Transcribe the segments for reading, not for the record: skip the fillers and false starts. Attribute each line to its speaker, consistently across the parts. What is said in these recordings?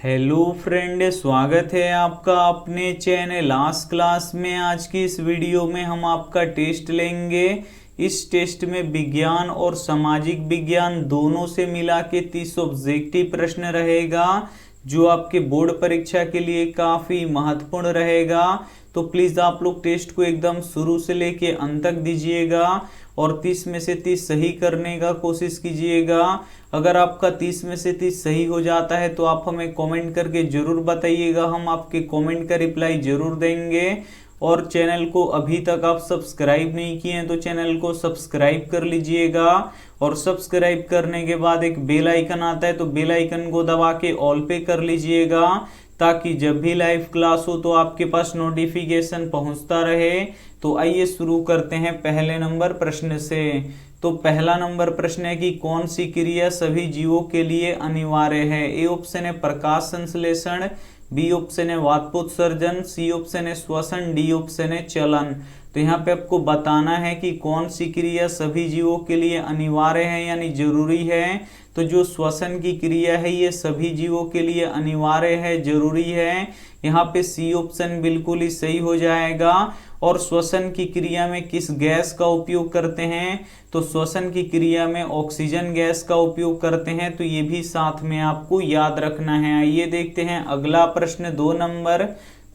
Speaker 1: Hello friend, स्वागत है आपका अपने चैनल आज क्लास में। आज की इस वीडियो में हम आपका टेस्ट लेंगे। इस टेस्ट में विज्ञान और सामाजिक विज्ञान दोनों से मिला के 30 ऑब्जेक्टिव प्रश्न रहेगा, जो आपके बोर्ड परीक्षा के लिए काफ़ी महत्वपूर्ण रहेगा। तो प्लीज़ आप लोग टेस्ट को एकदम शुरू से लेके अंत तक दीजिएगा और 30 में से 30 सही करने का कोशिश कीजिएगा। अगर आपका 30 में से 30 सही हो जाता है तो आप हमें कमेंट करके ज़रूर बताइएगा, हम आपके कमेंट का रिप्लाई ज़रूर देंगे। और चैनल को अभी तक आप सब्सक्राइब नहीं किए हैं तो चैनल को सब्सक्राइब कर लीजिएगा। और सब्सक्राइब करने के बाद एक बेल आइकन आता है तो बेल आइकन को दबा के ऑल पे कर लीजिएगा, ताकि जब भी लाइव क्लास हो तो आपके पास नोटिफिकेशन पहुंचता रहे। तो आइए शुरू करते हैं पहले नंबर प्रश्न से। तो पहला नंबर प्रश्न है कि कौन सी क्रिया सभी जीवों के लिए अनिवार्य है। ए ऑप्शन है प्रकाश संश्लेषण, बी ऑप्शन है वातोत्सर्जन, सी ऑप्शन है श्वसन, डी ऑप्शन है चलन। तो यहाँ पे आपको बताना है कि कौन सी क्रिया सभी जीवों के लिए अनिवार्य है यानी जरूरी है। तो जो श्वसन की क्रिया है ये सभी जीवों के लिए अनिवार्य है, जरूरी है। यहाँ पे सी ऑप्शन बिल्कुल ही सही हो जाएगा। और श्वसन की क्रिया में किस गैस का उपयोग करते हैं, तो श्वसन की क्रिया में ऑक्सीजन गैस का उपयोग करते हैं। तो ये भी साथ में आपको याद रखना है। आइए देखते हैं अगला प्रश्न।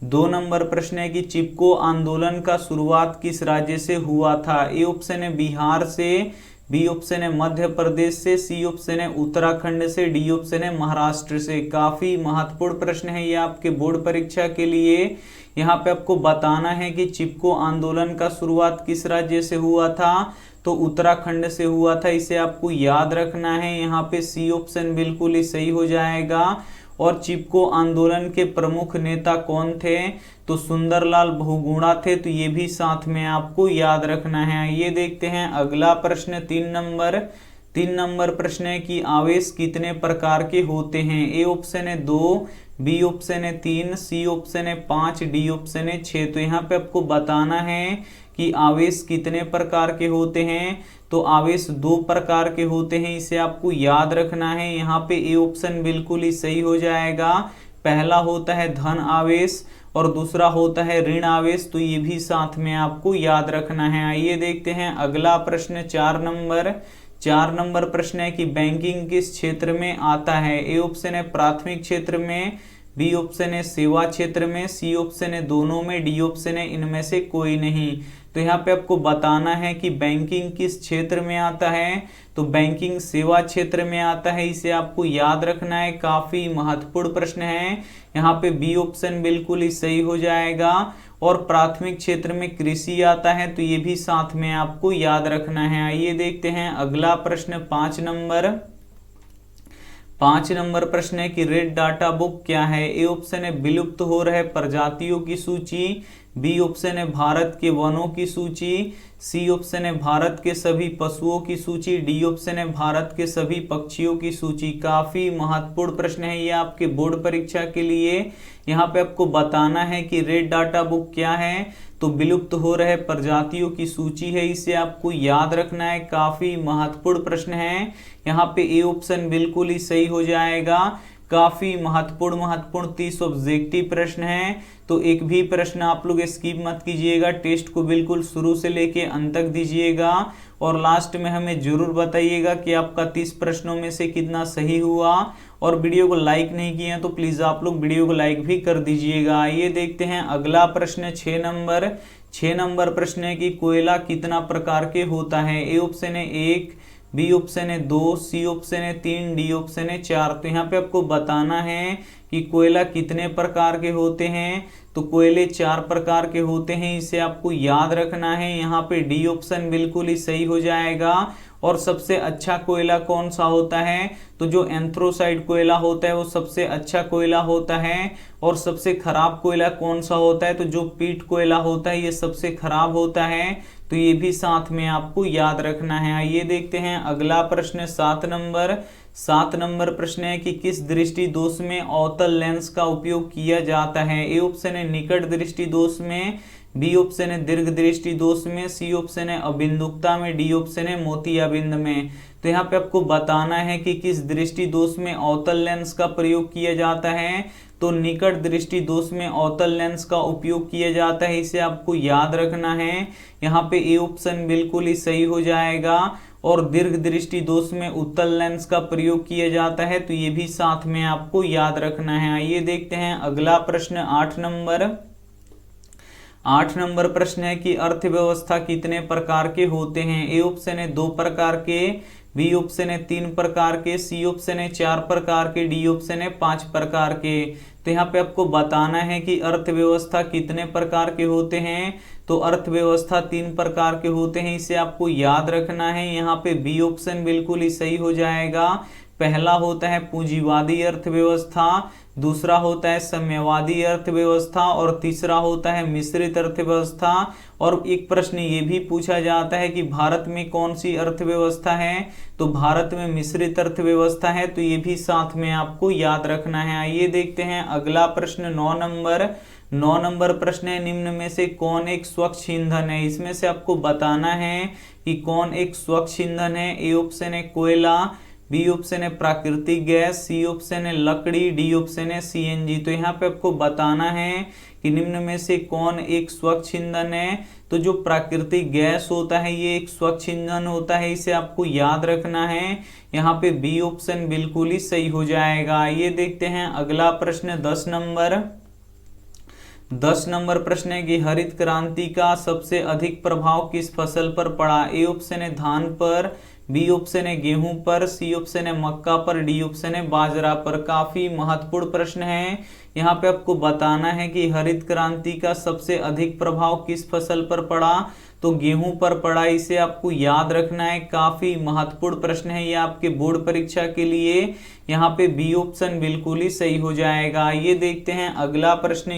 Speaker 1: दो नंबर प्रश्न है कि चिपको आंदोलन का शुरुआत किस राज्य से हुआ था। ए ऑप्शन है बिहार से, बी ऑप्शन है मध्य प्रदेश से, सी ऑप्शन है उत्तराखंड से, डी ऑप्शन है महाराष्ट्र से। काफी महत्वपूर्ण प्रश्न है ये आपके बोर्ड परीक्षा के लिए। यहाँ पे आपको बताना है कि चिपको आंदोलन का शुरुआत किस राज्य से हुआ था, तो उत्तराखंड से हुआ था। इसे आपको याद रखना है। यहाँ पे सी ऑप्शन बिल्कुल ही सही हो जाएगा। और चिपको आंदोलन के प्रमुख नेता कौन थे, तो सुंदरलाल बहुगुणा थे। तो ये भी साथ में आपको याद रखना है। ये देखते हैं अगला प्रश्न। तीन नंबर प्रश्न है कि आवेश कितने प्रकार के होते हैं। ए ऑप्शन है 2, बी ऑप्शन है 3, सी ऑप्शन है 5, डी ऑप्शन है 6। तो यहाँ पे आपको बताना है कि आवेश कितने प्रकार के होते हैं। तो आवेश 2 प्रकार के होते हैं, इसे आपको याद रखना है। यहाँ पे ए ऑप्शन बिल्कुल ही सही हो जाएगा। पहला होता है धन आवेश और दूसरा होता है ऋण आवेश। तो ये भी साथ में आपको याद रखना है। आइए देखते हैं अगला प्रश्न। 4 नंबर प्रश्न है कि बैंकिंग किस क्षेत्र में आता है। ए ऑप्शन है प्राथमिक क्षेत्र में, बी ऑप्शन है सेवा क्षेत्र में, सी ऑप्शन है दोनों में, डी ऑप्शन है इनमें से कोई नहीं। तो यहाँ पे आपको बताना है कि बैंकिंग किस क्षेत्र में आता है, तो बैंकिंग सेवा क्षेत्र में आता है। इसे आपको याद रखना है। काफी महत्वपूर्ण प्रश्न है। यहाँ पे बी ऑप्शन बिल्कुल ही सही हो जाएगा। और प्राथमिक क्षेत्र में कृषि आता है, तो ये भी साथ में आपको याद रखना है। आइए देखते हैं अगला प्रश्न। 5 नंबर प्रश्न है कि रेड डाटा बुक क्या है। ए ऑप्शन है विलुप्त हो रहे प्रजातियों की सूची, बी ऑप्शन है भारत के वनों की सूची, सी ऑप्शन है भारत के सभी पशुओं की सूची, डी ऑप्शन है भारत के सभी पक्षियों की सूची। काफी महत्वपूर्ण प्रश्न है ये आपके बोर्ड परीक्षा के लिए। यहाँ पे आपको बताना है कि रेड डाटा बुक क्या है, तो विलुप्त हो रहे प्रजातियों की सूची है। इसे आपको याद रखना है। काफी महत्वपूर्ण प्रश्न है। यहाँ पे ए ऑप्शन बिल्कुल ही सही हो जाएगा। काफी महत्वपूर्ण 30 ऑब्जेक्टिव प्रश्न है। तो एक भी प्रश्न आप लोग स्किप मत कीजिएगा। टेस्ट को बिल्कुल शुरू से लेके अंत तक दीजिएगा और लास्ट में हमें जरूर बताइएगा कि आपका 30 प्रश्नों में से कितना सही हुआ। और वीडियो को लाइक नहीं किए हैं तो प्लीज आप लोग वीडियो को लाइक भी कर दीजिएगा। आइए देखते हैं अगला प्रश्न। 6 नंबर प्रश्न है कि कोयला कितना प्रकार के होता है। ए ऑप्शन है 1, बी ऑप्शन है 2, सी ऑप्शन है 3, डी ऑप्शन है 4। तो यहाँ पे आपको बताना है कि कोयला कितने प्रकार के होते हैं, तो कोयले 4 प्रकार के होते हैं। इसे आपको याद रखना है। यहाँ पे डी ऑप्शन बिल्कुल ही सही हो जाएगा। और सबसे अच्छा कोयला कौन सा होता है, तो जो एंथ्रोसाइड कोयला होता है वो सबसे अच्छा कोयला होता है। और सबसे खराब कोयला कौन सा होता है, तो जो पीट कोयला होता है ये सबसे खराब होता है। तो ये भी साथ में आपको याद रखना है। आइए देखते हैं अगला प्रश्न। 7 नंबर प्रश्न है कि किस दृष्टि दोष में अवतल लेंस का उपयोग किया जाता है। ए ऑप्शन है निकट दृष्टि दोष में, बी ऑप्शन है दीर्घ दृष्टि दोष में, सी ऑप्शन है अबिंदुकता में, डी ऑप्शन है मोतियाबिंद में। तो यहाँ पे आपको बताना है कि किस दृष्टि दोष में अवतल लेंस का प्रयोग किया जाता है। तो निकट दृष्टि दोष में अवतल लेंस का उपयोग किया जाता है, इसे आपको याद रखना है। यहाँ पे ए ऑप्शन बिल्कुल ही सही हो जाएगा। और दीर्घ दृष्टि दोष में उत्तल लेंस का प्रयोग किया जाता है, तो ये भी साथ में आपको याद रखना है। आइए देखते हैं अगला प्रश्न 8 नंबर प्रश्न है कि अर्थव्यवस्था कितने प्रकार के होते हैं। ए ऑप्शन है 2 प्रकार के, बी ऑप्शन है 3 प्रकार के, सी ऑप्शन है 4 प्रकार के, डी ऑप्शन है 5 प्रकार के। तो यहाँ पे आपको बताना है कि अर्थव्यवस्था कितने प्रकार के होते हैं। तो अर्थव्यवस्था 3 प्रकार के होते हैं, इसे आपको याद रखना है। यहाँ पे बी ऑप्शन बिल्कुल ही सही हो जाएगा। पहला होता है पूंजीवादी अर्थव्यवस्था, दूसरा होता है साम्यवादी अर्थव्यवस्था और तीसरा होता है मिश्रित अर्थव्यवस्था। और एक प्रश्न ये भी पूछा जाता है कि भारत में कौन सी अर्थव्यवस्था है। तो भारत में मिश्रित अर्थव्यवस्था है, तो ये भी साथ में आपको याद रखना है। आइए देखते हैं अगला प्रश्न 9 नंबर प्रश्न है निम्न में से कौन एक स्वच्छ ईंधन है। इसमें से आपको बताना है कि कौन एक स्वच्छ ईंधन है। ए ऑप्शन है कोयला, बी ऑप्शन है प्राकृतिक गैस, सी ऑप्शन है लकड़ी, डी ऑप्शन है सीएनजी। तो यहाँ पे आपको बताना है कि निम्न में से कौन एक स्वच्छ ईंधन है। तो जो प्राकृतिक गैस होता है ये एक स्वच्छ ईंधन होता है, इसे आपको याद रखना है। यहाँ पे बी ऑप्शन बिल्कुल ही सही हो जाएगा। ये देखते हैं अगला प्रश्न 10 नंबर प्रश्न है कि हरित क्रांति का सबसे अधिक प्रभाव किस फसल पर पड़ा। ए ऑप्शन है धान पर, बी ऑप्शन है गेहूं पर, सी ऑप्शन है मक्का पर, डी ऑप्शन है बाजरा पर। काफी महत्वपूर्ण प्रश्न है। यहाँ पे आपको बताना है कि हरित क्रांति का सबसे अधिक प्रभाव किस फसल पर पड़ा। तो गेहूं पर पड़ा, इसे आपको याद रखना है। काफी महत्वपूर्ण प्रश्न है ये आपके बोर्ड परीक्षा के लिए। यहाँ पे बी ऑप्शन बिल्कुल ही सही हो जाएगा। ये देखते हैं अगला प्रश्न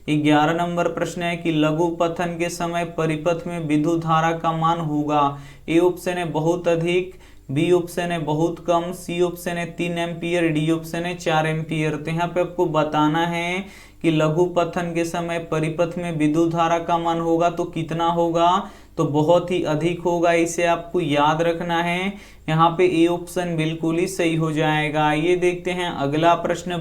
Speaker 1: 11 नंबर प्रश्न है कि लघु पथन के समय परिपथ में विद्युत धारा का मान होगा। ए ऑप्शन है बहुत अधिक, बी ऑप्शन है बहुत कम, सी ऑप्शन है 3 एम्पियर, डी ऑप्शन है 4 एम्पियर। तो यहाँ पे आपको बताना है कि लघु पथन के समय परिपथ में विद्युत धारा का मान होगा तो कितना होगा। तो बहुत ही अधिक होगा, इसे आपको याद रखना है। यहाँ पे ए ऑप्शन बिल्कुल ही सही हो जाएगा। ये देखते हैं अगला प्रश्न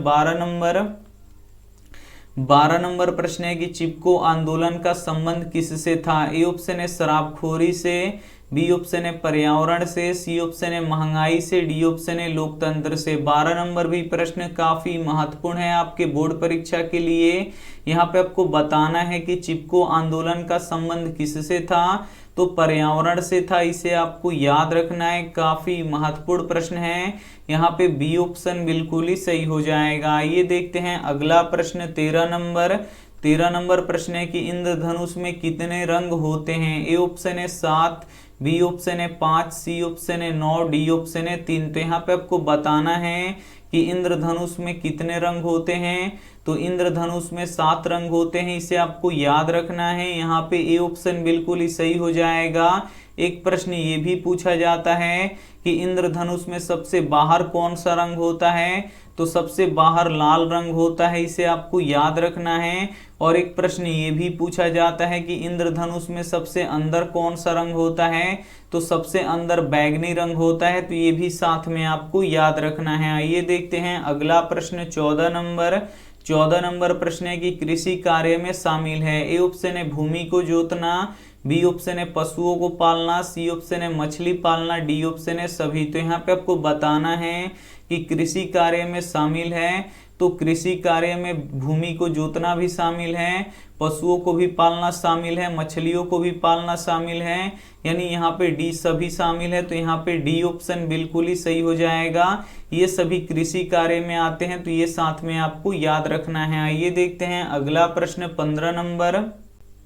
Speaker 1: 12 नंबर प्रश्न है कि चिपको आंदोलन का संबंध किससे था। ए ऑप्शन है शराबखोरी से, बी ऑप्शन है पर्यावरण से, सी ऑप्शन है महंगाई से, डी ऑप्शन है लोकतंत्र से। 12 नंबर भी प्रश्न काफी महत्वपूर्ण है आपके बोर्ड परीक्षा के लिए। यहाँ पे आपको बताना है कि चिपको आंदोलन का संबंध किससे था। तो पर्यावरण से था, इसे आपको याद रखना है। काफी महत्वपूर्ण प्रश्न है। यहाँ पे बी ऑप्शन बिल्कुल ही सही हो जाएगा। ये देखते हैं अगला प्रश्न 13 नंबर प्रश्न है कि इंद्रधनुष में कितने रंग होते हैं। ए ऑप्शन है 7, बी ऑप्शन है 5, सी ऑप्शन है 9, डी ऑप्शन है 3। तो यहाँ पे आपको बताना है कि इंद्रधनुष में कितने रंग होते हैं। तो इंद्रधनुष में 7 रंग होते हैं, इसे आपको याद रखना है। यहाँ पे ए ऑप्शन बिल्कुल ही सही हो जाएगा। एक प्रश्न ये भी पूछा जाता है कि इंद्रधनुष में सबसे बाहर कौन सा रंग होता है। तो सबसे बाहर लाल रंग होता है, इसे आपको याद रखना है। और एक प्रश्न ये भी पूछा जाता है कि इंद्रधनुष में सबसे अंदर कौन सा रंग होता है। तो सबसे अंदर बैगनी रंग होता है, तो ये भी साथ में आपको याद रखना है। आइए देखते हैं अगला प्रश्न 14 नंबर प्रश्न है कि कृषि कार्य में शामिल है। ए ऑप्शन है भूमि को जोतना, बी ऑप्शन है पशुओं को पालना, सी ऑप्शन है मछली पालना, डी ऑप्शन है सभी। तो यहाँ पे आपको बताना है कि कृषि कार्य में शामिल है। तो कृषि कार्य में भूमि को जोतना भी शामिल है, पशुओं को भी पालना शामिल है, मछलियों को भी पालना शामिल है, यानी यहाँ पे डी सभी शामिल है। तो यहाँ पे डी ऑप्शन बिल्कुल ही सही हो जाएगा। ये सभी कृषि कार्य में आते हैं, तो ये साथ में आपको याद रखना है। आइए देखते हैं अगला प्रश्न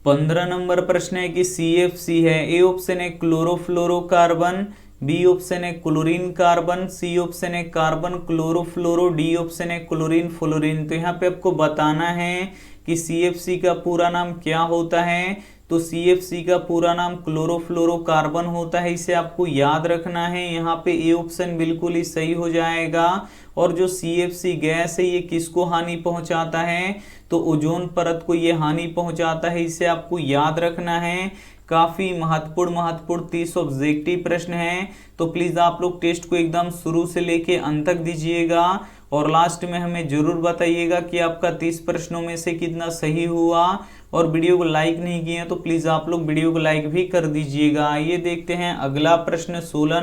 Speaker 1: 15 नंबर प्रश्न है कि CFC है। ए ऑप्शन है क्लोरोफ्लोरोकार्बन, बी ऑप्शन है क्लोरीन कार्बन, सी ऑप्शन है कार्बन क्लोरोफ्लोरो, डी ऑप्शन है क्लोरीन फ्लोरीन। तो यहाँ पे आपको बताना है कि CFC का पूरा नाम क्या होता है। तो CFC का पूरा नाम क्लोरोफ्लोरोकार्बन होता है, इसे आपको याद रखना है। यहाँ पे ए ऑप्शन बिल्कुल ही सही हो जाएगा। और जो CFC गैस है ये किसको हानि पहुंचाता है, तो ओजोन परत को ये हानि पहुंचाता है, इसे आपको याद रखना है। काफी महत्वपूर्ण 30 ऑब्जेक्टिव प्रश्न हैं, तो प्लीज आप लोग टेस्ट को एकदम शुरू से लेके अंत तक दीजिएगा और लास्ट में हमें जरूर बताइएगा कि आपका 30 प्रश्नों में से कितना सही हुआ। और वीडियो को लाइक नहीं किए तो प्लीज आप लोग वीडियो को लाइक भी कर दीजिएगा। आइए देखते हैं अगला प्रश्न 16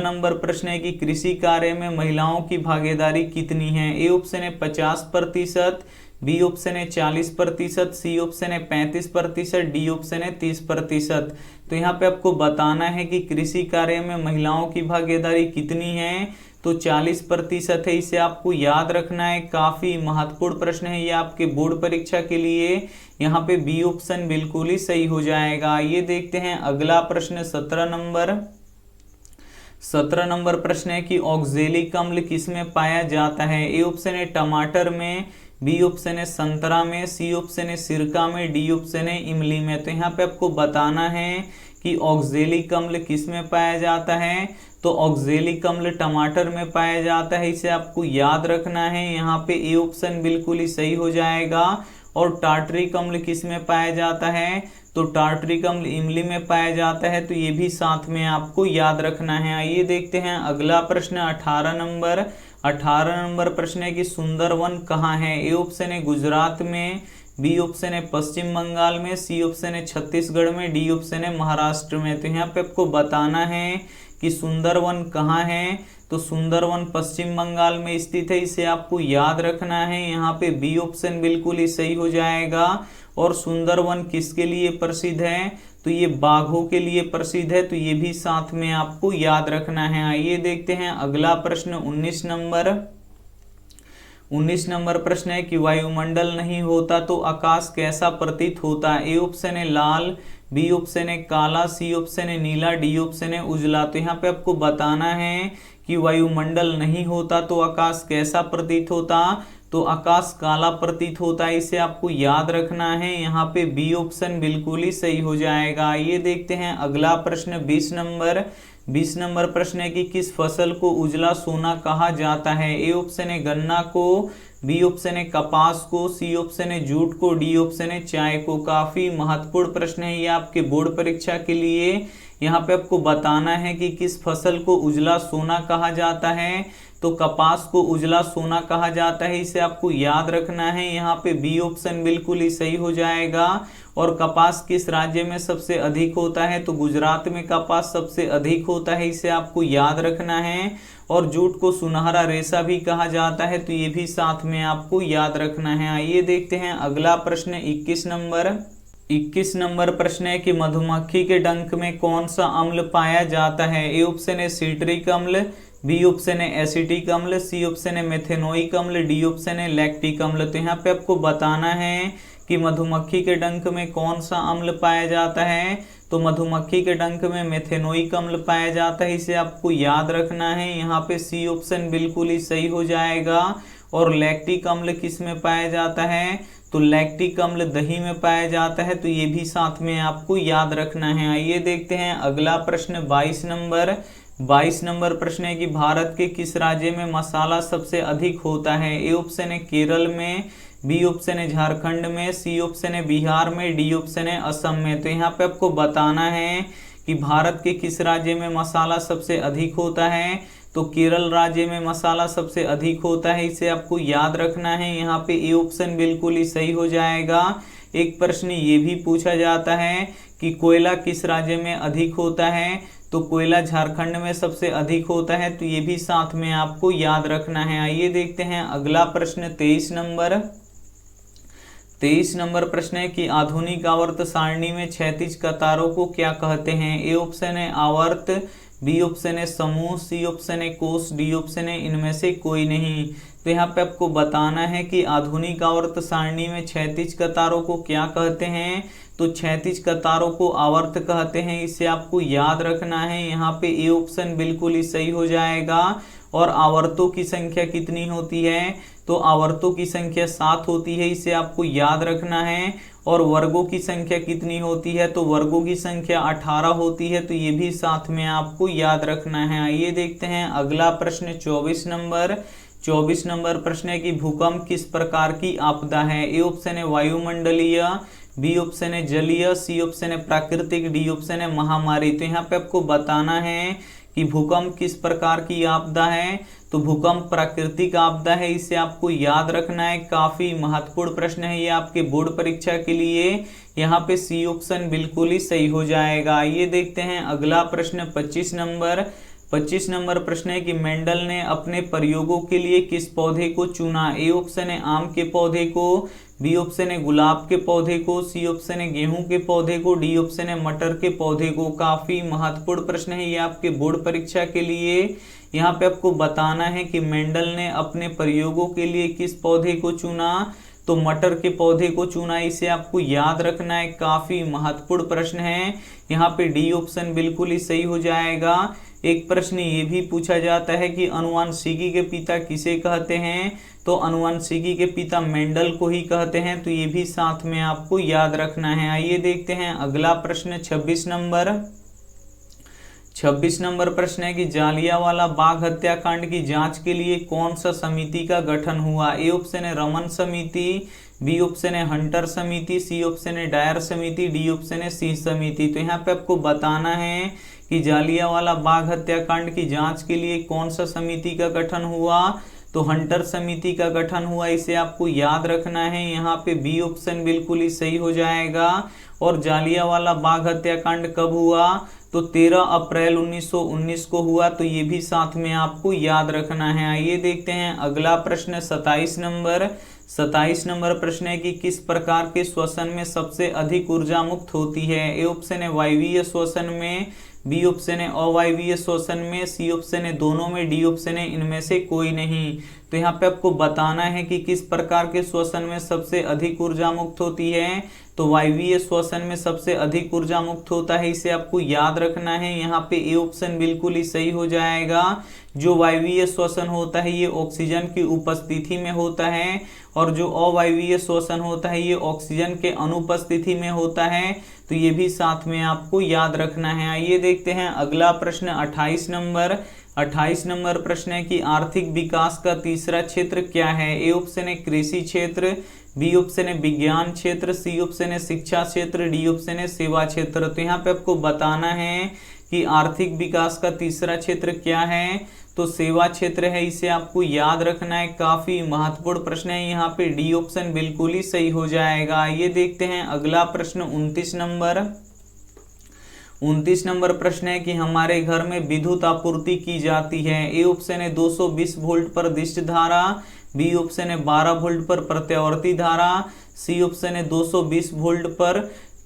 Speaker 1: नंबर प्रश्न है कि कृषि कार्य में महिलाओं की भागीदारी कितनी है। ए ऑप्शन है 50%, बी ऑप्शन है 40%, सी ऑप्शन है 35%, डी ऑप्शन है 30%। तो यहाँ पे आपको बताना है कि कृषि कार्य में महिलाओं की भागीदारी कितनी है, तो 40% है, इसे आपको याद रखना है। काफी महत्वपूर्ण प्रश्न है ये आपके बोर्ड परीक्षा के लिए। यहाँ पे बी ऑप्शन बिल्कुल ही सही हो जाएगा। ये देखते हैं अगला प्रश्न 17 नंबर प्रश्न है कि ऑक्जेलिक अम्ल किसमें पाया जाता है। ए ऑप्शन है टमाटर में, बी ऑप्शन है संतरा में, सी ऑप्शन है सिरका में, डी ऑप्शन है इमली में। तो यहाँ पे आपको बताना है कि ऑक्जेलिक अम्ल किसमें पाया जाता है, तो ऑक्जेलिक अम्ल टमाटर में पाया जाता है, इसे आपको याद रखना है। यहाँ पे ए ऑप्शन बिल्कुल ही सही हो जाएगा। और टार्टरिक अम्ल किसमें पाया जाता है, तो टार्टरिक अम्ल इमली में पाया जाता है, तो ये भी साथ में आपको याद रखना है। आइए देखते हैं अगला प्रश्न 18 नंबर प्रश्न है कि सुंदरवन कहाँ है। ए ऑप्शन है गुजरात में, बी ऑप्शन है पश्चिम बंगाल में, सी ऑप्शन है छत्तीसगढ़ में, डी ऑप्शन है महाराष्ट्र में। तो यहाँ पे आपको बताना है कि सुंदरवन कहाँ है, तो सुंदरवन पश्चिम बंगाल में स्थित है, इसे आपको याद रखना है। यहाँ पे बी ऑप्शन बिल्कुल ही सही हो जाएगा। और सुंदरवन किसके लिए प्रसिद्ध है, तो ये बाघों के लिए प्रसिद्ध है, तो ये भी साथ में आपको याद रखना है। आइए देखते हैं अगला प्रश्न 19 नंबर प्रश्न है कि वायुमंडल नहीं होता तो आकाश कैसा प्रतीत होता है। ए ऑप्शन है लाल, बी ऑप्शन है काला, सी ऑप्शन है नीला, डी ऑप्शन है उजला। तो यहाँ पे आपको बताना है कि वायुमंडल नहीं होता तो आकाश कैसा प्रतीत होता, तो आकाश काला प्रतीत होता है, इसे आपको याद रखना है। यहाँ पे बी ऑप्शन बिल्कुल ही सही हो जाएगा। ये देखते हैं अगला प्रश्न 20 नंबर प्रश्न है कि किस फसल को उजला सोना कहा जाता है। ए ऑप्शन है गन्ना को, बी ऑप्शन है कपास को, सी ऑप्शन है जूट को, डी ऑप्शन है चाय को। काफी महत्वपूर्ण प्रश्न है ये आपके बोर्ड परीक्षा के लिए। यहाँ पे आपको बताना है कि किस फसल को उजला सोना कहा जाता है, तो कपास को उजला सोना कहा जाता है, इसे आपको याद रखना है। यहाँ पे बी ऑप्शन बिल्कुल ही सही हो जाएगा। और कपास किस राज्य में सबसे अधिक होता है, तो गुजरात में कपास सबसे अधिक होता है, इसे आपको याद रखना है। और जूट को सुनहरा रेशा भी कहा जाता है, तो ये भी साथ में आपको याद रखना है। आइए देखते हैं अगला प्रश्न 21 नंबर प्रश्न है कि मधुमक्खी के डंक में कौन सा अम्ल पाया जाता है। ए ऑप्शन है सिट्रिक अम्ल, बी ऑप्शन है एसिटिक अम्ल, सी ऑप्शन है मेथेनोइक अम्ल, डी ऑप्शन है लैक्टिक अम्ल। तो यहाँ पे आपको बताना है कि मधुमक्खी के डंक में कौन सा अम्ल पाया जाता है, तो मधुमक्खी के डंक में मेथेनोइक अम्ल पाया जाता है, इसे आपको याद रखना है। यहाँ पे सी ऑप्शन बिल्कुल ही सही हो जाएगा। और लैक्टिक अम्ल किस में पाया जाता है, तो लैक्टिक अम्ल दही में पाया जाता है, तो ये भी साथ में आपको याद रखना है। आइए देखते हैं अगला प्रश्न 22 नंबर प्रश्न है कि भारत के किस राज्य में मसाला सबसे अधिक होता है। ए ऑप्शन है केरल में, बी ऑप्शन है झारखंड में, सी ऑप्शन है बिहार में, डी ऑप्शन है असम में। तो यहाँ पे आपको बताना है कि भारत के किस राज्य में मसाला सबसे अधिक होता है, तो केरल राज्य में मसाला सबसे अधिक होता है, इसे आपको याद रखना है। यहाँ पे ए ऑप्शन बिल्कुल ही सही हो जाएगा। एक प्रश्न ये भी पूछा जाता है कि कोयला किस राज्य में अधिक होता है, तो कोयला झारखंड में सबसे अधिक होता है, तो ये भी साथ में आपको याद रखना है। आइए देखते हैं अगला प्रश्न 23 नंबर प्रश्न है कि आधुनिक आवर्त सारणी में क्षैतिज कतारों को क्या कहते हैं। ए ऑप्शन है आवर्त, बी ऑप्शन है समूह, सी ऑप्शन है कोष, डी ऑप्शन है इनमें से कोई नहीं। तो यहाँ पे आपको बताना है कि आधुनिक आवर्त सारणी में क्षैतिज कतारों को क्या कहते हैं। तो क्षैतिज कतारों को आवर्त कहते हैं, इसे आपको याद रखना है। यहाँ पे ए ऑप्शन बिल्कुल ही सही हो जाएगा। और आवर्तों की संख्या कितनी होती है, तो आवर्तों की संख्या 7 होती है, इसे आपको याद रखना है। और वर्गों की संख्या कितनी होती है, तो वर्गों की संख्या 18 होती है, तो ये भी साथ में आपको याद रखना है। आइए देखते हैं अगला प्रश्न 24 नंबर। 24 नंबर प्रश्न है कि भूकंप किस प्रकार की आपदा है। ए ऑप्शन है वायुमंडलीय, बी ऑप्शन है जलीय, सी ऑप्शन है प्राकृतिक, डी ऑप्शन है महामारी। तो यहाँ पे आपको बताना है कि भूकंप किस प्रकार की आपदा है। तो भूकंप प्राकृतिक आपदा है, इसे आपको याद रखना है। काफी महत्वपूर्ण प्रश्न है ये आपके बोर्ड परीक्षा के लिए। यहाँ पे सी ऑप्शन बिल्कुल ही सही हो जाएगा। ये देखते हैं अगला प्रश्न 25 नंबर। 25 नंबर प्रश्न है कि मेंडल ने अपने प्रयोगों के लिए किस पौधे को चुना। ए ऑप्शन है आम के पौधे को, बी ऑप्शन है गुलाब के पौधे को, सी ऑप्शन है गेहूं के पौधे को, डी ऑप्शन है मटर के पौधे को। काफी महत्वपूर्ण प्रश्न है ये आपके बोर्ड परीक्षा के लिए। यहाँ पे आपको बताना है कि मेंडल ने अपने प्रयोगों के लिए किस पौधे को चुना, तो मटर के पौधे को चुना, इसे आपको याद रखना है। काफी महत्वपूर्ण प्रश्न है। यहाँ पे डी ऑप्शन बिल्कुल ही सही हो जाएगा। एक प्रश्न ये भी पूछा जाता है कि अनुवांशिकी के पिता किसे कहते हैं, तो अनुवांशिकी के पिता मेंडल को ही कहते हैं, तो ये भी साथ में आपको याद रखना है। आइए देखते हैं अगला प्रश्न 26 नंबर। 26 नंबर प्रश्न है कि जालियांवाला बाग हत्याकांड की जांच के लिए कौन सा समिति का गठन हुआ। ए ऑप्शन है रमन समिति, बी ऑप्शन है हंटर समिति, सी ऑप्शन है डायर समिति, डी ऑप्शन है सिंह समिति। तो यहाँ पे आपको बताना है कि जालियांवाला बाग हत्याकांड की जांच के लिए कौन सा समिति का गठन हुआ, तो हंटर समिति का गठन हुआ, इसे आपको याद रखना है। यहाँ पे बी ऑप्शन बिल्कुल ही सही हो जाएगा। और जालियांवाला बाग हत्याकांड कब हुआ, तो 13 अप्रैल 1919 को हुआ, तो ये भी साथ में आपको याद रखना है। आइए देखते हैं अगला प्रश्न 27 नंबर। 27 नंबर प्रश्न है कि किस प्रकार के श्वसन में सबसे अधिक ऊर्जा मुक्त होती है। ए ऑप्शन है वायवीय श्वसन में, बी ऑप्शन है अवायवीय श्वसन में, सी ऑप्शन है दोनों में, डी ऑप्शन है इनमें से कोई नहीं। तो यहाँ पे आपको बताना है कि किस प्रकार के श्वसन में सबसे अधिक ऊर्जा मुक्त होती है। तो वायवीय श्वसन में सबसे अधिक ऊर्जा मुक्त होता है, इसे आपको याद रखना है। यहाँ पे ए ऑप्शन बिल्कुल ही सही हो जाएगा। जो वायवीय श्वसन होता है ये ऑक्सीजन की उपस्थिति में होता है, और जो अवायवीय श्वसन होता है ये ऑक्सीजन के अनुपस्थिति में होता है, तो ये भी साथ में आपको याद रखना है। आइए देखते हैं अगला प्रश्न 28 नंबर। 28 नंबर प्रश्न है कि आर्थिक विकास का तीसरा क्षेत्र क्या है। ए ऑप्शन है कृषि क्षेत्र, बी ऑप्शन है विज्ञान क्षेत्र, सी ऑप्शन है शिक्षा क्षेत्र, डी ऑप्शन है सेवा क्षेत्र। तो यहाँ पे आपको बताना है कि आर्थिक विकास का तीसरा क्षेत्र क्या है, तो सेवा क्षेत्र है, इसे आपको याद रखना है। काफी महत्वपूर्ण प्रश्न है, यहाँ पे डी ऑप्शन बिल्कुल ही सही हो जाएगा। ये देखते हैं अगला प्रश्न 29 नंबर। 29 नंबर प्रश्न है कि हमारे घर में विद्युत आपूर्ति की जाती है। ए ऑप्शन है 220 वोल्ट पर दिष्ट धारा, बी ऑप्शन है 12 वोल्ट पर प्रत्यावर्ती धारा, सी ऑप्शन है 220 वोल्ट पर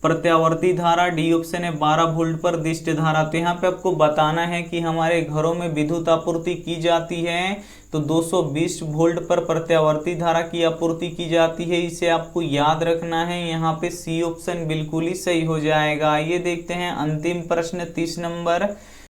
Speaker 1: प्रत्यावर्ती धारा, डी ऑप्शन है 12 वोल्ट पर दिष्ट धारा। तो यहाँ पे आपको बताना है कि हमारे घरों में विद्युत आपूर्ति की जाती है, तो 220 वोल्ट पर प्रत्यावर्ती धारा की आपूर्ति की जाती है, इसे आपको याद रखना है। यहाँ पे सी ऑप्शन बिल्कुल ही सही हो जाएगा। ये देखते हैं अंतिम प्रश्न 30 नंबर।